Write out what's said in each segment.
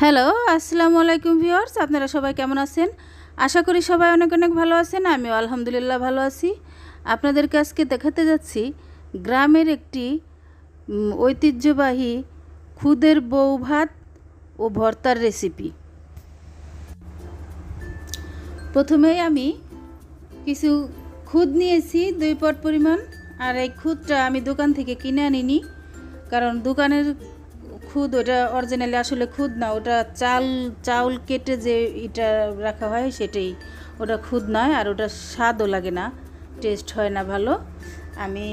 Hello, আসসালামু আলাইকুম viewers. আপনারা সবাই কেমন আছেন? আশা করি সবাই অনেক অনেক ভালো আছেন। আমিও আলহামদুলিল্লাহ ভালো আছি। আপনাদেরকে আজকে দেখাতে যাচ্ছি গ্রামের একটি ঐতিহ্যবাহী খুদের বউ ভাত ও ভর্তার রেসিপি। প্রথমেই আমি কিছু খুদ নিয়েছি 2 পট পরিমাণ। আর এই খুদটা আমি দোকান থেকে কিনে আনিনি, কারণ দোকানের খুদ ওটা অরিজিনালি আসলে খুদ না, ওটা চাউল কেটে যে এটা রাখা হয় সেটাই, ওটা খুদ নয়। আর ওটা স্বাদও লাগে না, টেস্ট হয় না ভালো। আমি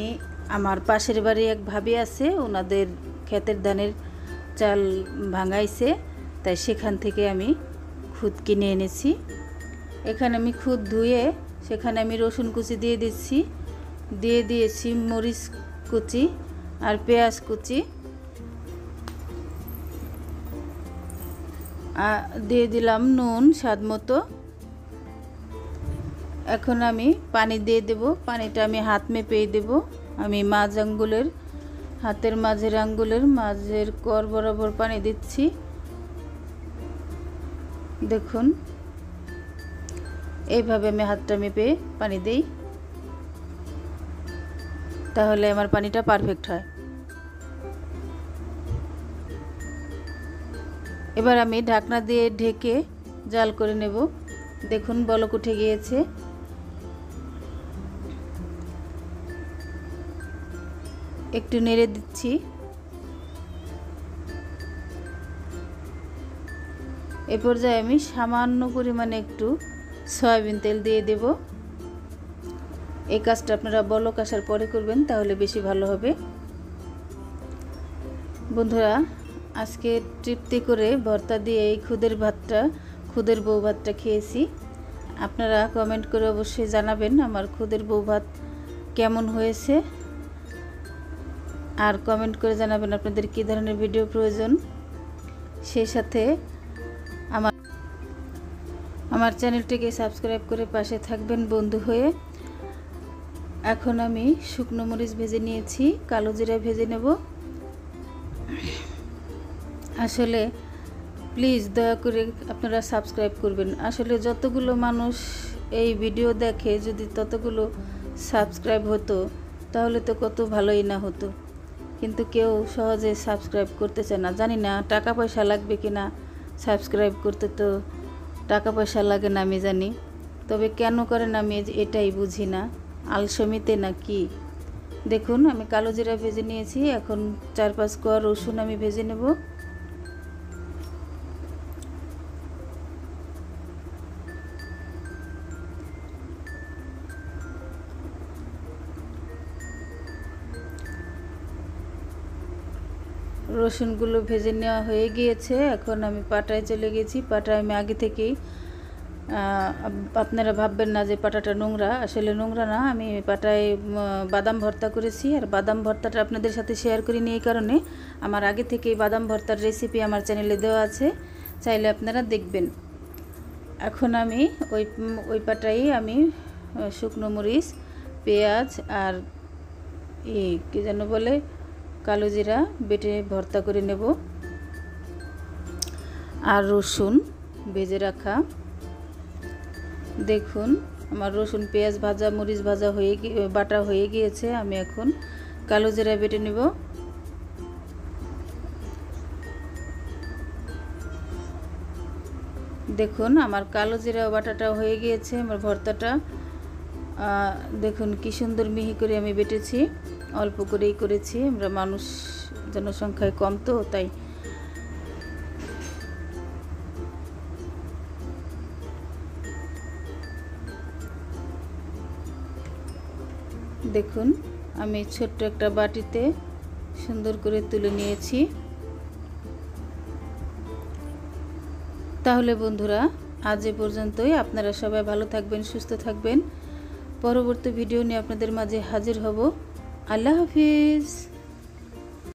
আমার পাশের বাড়ি এক ভাবি আছে, ওনাদের ক্ষেতের ধানের চাল ভাঙাইছে, তাই সেখান থেকে আমি খুদ কিনে এনেছি। এখানে আমি খুদ ধুয়ে সেখানে আমি রসুন কুচি দিয়ে দিয়েছি মরিচ কুচি আর পেঁয়াজ কুচি, দিয়ে দিলাম নুন স্বাদ মতো। এখন আমি পানি দিয়ে দেব। পানিটা আমি হাত মেপেই দেব। আমি হাতের মাঝের আঙ্গুলের মাঝের কর বরাবর পানি দিচ্ছি। দেখুন, এইভাবে আমি হাতটা মেপে পানি দেই, তাহলে আমার পানিটা পারফেক্ট হয়। এবার আমি ঢাকনা দিয়ে ঢেকে জাল করে নেব। দেখুন, বলক উঠে গিয়েছে। একটু নেড়ে দিচ্ছি। এ পর্যায়ে আমি সামান্য পরিমাণে একটু সয়াবিন তেল দিয়ে দেব। এই কাজটা আপনারা বলক আসার পরে করবেন, তাহলে বেশি ভালো হবে। বন্ধুরা, আজকে তৃপ্তি করে ভর্তা দিয়ে এই খুদের বউ ভাতটা খেয়েছি। আপনারা কমেন্ট করে অবশ্যই জানাবেন আমার খুদের বউ ভাত কেমন হয়েছে, আর কমেন্ট করে জানাবেন আপনাদের কী ধরনের ভিডিও প্রয়োজন। সেই সাথে আমার চ্যানেলটিকে সাবস্ক্রাইব করে পাশে থাকবেন বন্ধু হয়ে। এখন আমি শুকনো মরিচ ভেজে নিয়েছি, কালো জিরা ভেজে নেব। আসলে প্লিজ দয়া করে আপনারা সাবস্ক্রাইব করবেন। আসলে যতগুলো মানুষ এই ভিডিও দেখে, যদি ততগুলো সাবস্ক্রাইব হতো তাহলে তো কত ভালোই না হতো, কিন্তু কেউ সহজে সাবস্ক্রাইব করতে চায় না। জানি না টাকা পয়সা লাগবে কি না, সাবস্ক্রাইব করতে তো টাকা পয়সা লাগে না আমি জানি, তবে কেন করেন আমি এটাই বুঝি না, আলসেমিতে না কি। দেখুন, আমি কালো জিরা ভেজে নিয়েছি। এখন 4-5 কোয়া রসুন আমি ভেজে নেব। রসুনগুলো ভেজে নেওয়া হয়ে গিয়েছে। এখন আমি পাটায় চলে গেছি। পাটায় আমি আগে থেকেই, আপনারা ভাববেন না যে পাটাটা নোংরা, আসলে নোংরা না। আমি পাটায় বাদাম ভর্তা করেছি, আর বাদাম ভর্তাটা আপনাদের সাথে শেয়ার করিনি এই কারণে, আমার আগে থেকেই বাদাম ভর্তার রেসিপি আমার চ্যানেলে দেওয়া আছে, চাইলে আপনারা দেখবেন। এখন আমি ওই পাটায় আমি শুকনো মরিচ, পেঁয়াজ আর কী যেন বলে, কালো জিরা বেটে ভর্তা করে নেব, আর রসুন ভেজে রাখা। দেখুন, আমার রসুন পেঁয়াজ ভাজা মরিচ ভাজা বাটা হয়ে গিয়েছে। আমি এখন কালো জিরা বেটে নেব। দেখুন, আমার কালো জিরা বাটাটা হয়ে গিয়েছে। আমার ভর্তাটা দেখুন কি সুন্দর মিহি করে আমি বেটেছি, অল্প করেই করেছি, আমরা মানুষ জনসংখ্যায় কম তো তাই। দেখুন, আমি ছোট্ট একটা বাটিতে সুন্দর করে তুলে নিয়েছি। তাহলে বন্ধুরা, আজ এ পর্যন্তই। আপনারা সবাই ভালো থাকবেন, সুস্থ থাকবেন। পরবর্তী ভিডিও নিয়ে আপনাদের মাঝে হাজির হব। আল্লাহ হাফিজ।